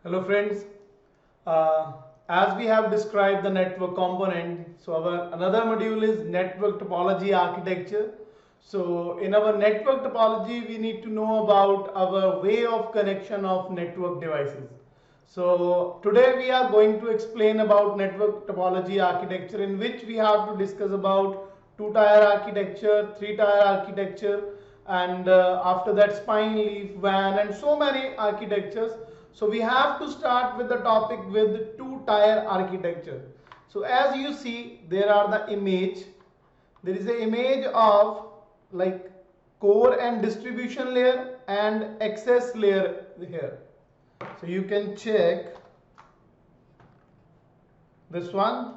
Hello friends, uh, as we have described the network component, so our another module is network topology architecture. So in our network topology we need to know about our way of connection of network devices. So today we are going to explain about network topology architecture, in which we have to discuss about two-tier architecture, three-tier architecture, and after that spine, leaf, WAN, and so many architectures. So we have to start with the topic with two-tier architecture. So as you see, there are the image. There is an image of like core and distribution layer and access layer here. So you can check this one.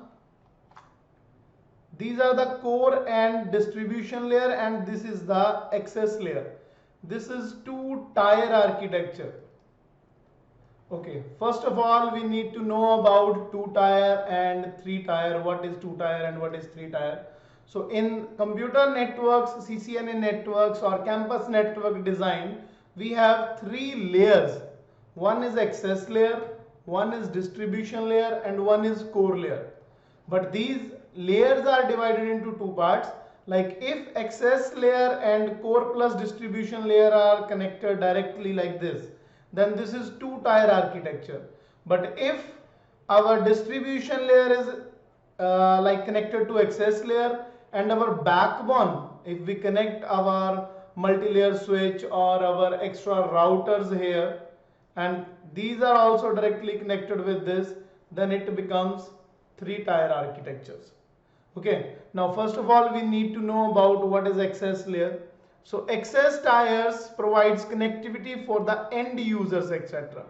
These are the core and distribution layer, and this is the access layer. This is two-tier architecture. Okay, first of all, we need to know about two-tier and three-tier. What is two-tier and what is three-tier? So in computer networks, CCNA networks or campus network design, we have three layers. One is access layer, one is distribution layer, and one is core layer. But these layers are divided into two parts. Like if access layer and core plus distribution layer are connected directly like this, then this is two-tier architecture. But if our distribution layer is like connected to access layer, and our backbone, if we connect our multi-layer switch or our extra routers here, and these are also directly connected with this, then it becomes three-tier architectures. Okay, now first of all we need to know about what is access layer. So access tiers provides connectivity for the end users, etc.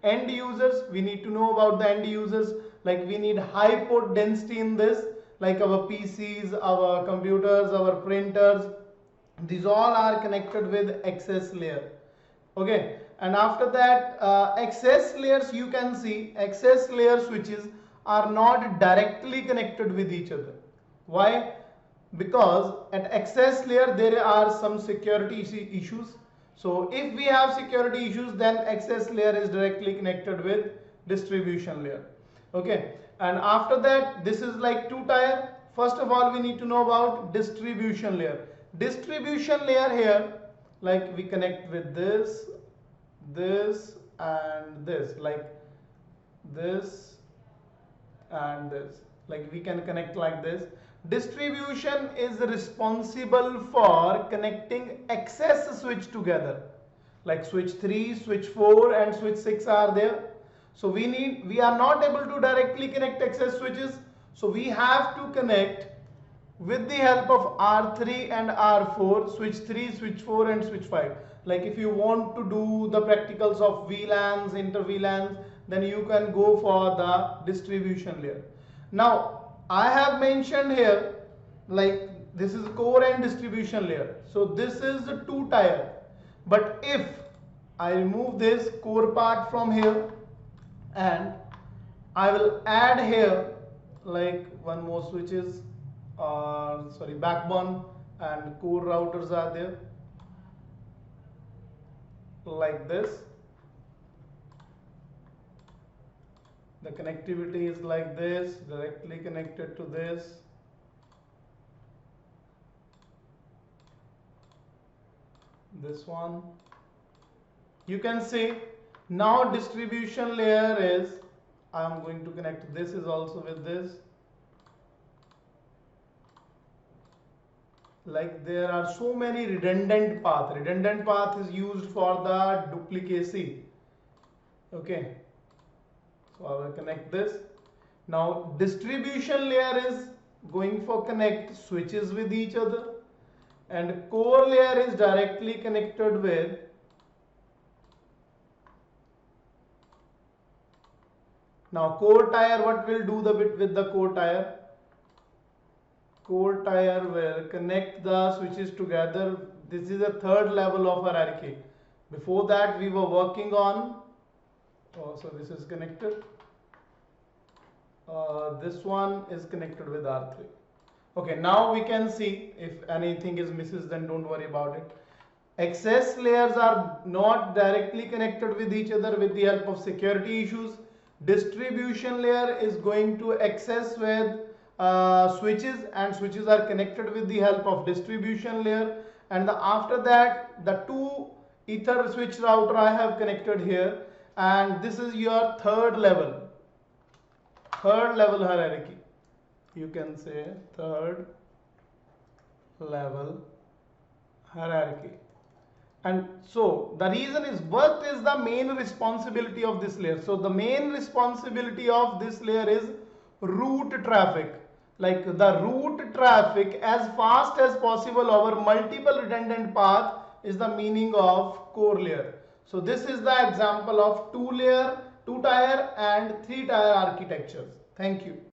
End users, we need to know about the end users. Like we need high port density in this, like our PCs, our computers, our printers. These all are connected with access layer. Okay, and after that access layers, you can see access layer switches are not directly connected with each other. Why? Because at access layer there are some security issues. So if we have security issues, then access layer is directly connected with distribution layer. Okay, and after that, this is like two-tier. First of all, we need to know about distribution layer. Distribution layer here, like we connect with this, this, and this, like this and this, like we can connect like this. Distribution is responsible for connecting access switch together, like switch 3, switch 4, and switch 6 are there. So we are not able to directly connect access switches, so we have to connect with the help of R3 and R4, switch 3, switch 4, and switch 5. Like if you want to do the practicals of VLANs, inter VLANs, then you can go for the distribution layer. Now I have mentioned here, like this is core and distribution layer. So this is the two-tier. But if I remove this core part from here and I will add here like one more switches, sorry, backbone and core routers are there like this. The connectivity is like this, directly connected to this. This one. You can see now distribution layer is, I am going to connect this is also with this. Like there are so many redundant path. Redundant path is used for the duplicacy. Okay. So I will connect this. Now distribution layer is going for connect switches with each other, and core layer is directly connected with now core tier. What will do the bit with the core tier? Core tier will connect the switches together. This is a third level of hierarchy. Before that we were working on, so this is connected. This one is connected with R3. Okay, now we can see if anything is misses, then don't worry about it. Access layers are not directly connected with each other with the help of security issues. Distribution layer is going to access with switches, and switches are connected with the help of distribution layer. And after that, the two ether switch router I have connected here, and this is your third level hierarchy. You can say third level hierarchy. And so the reason is, what is the main responsibility of this layer? So the main responsibility of this layer is route traffic. Like the route traffic as fast as possible over multiple redundant path is the meaning of core layer. So this is the example of two tier and three tier architectures. Thank you.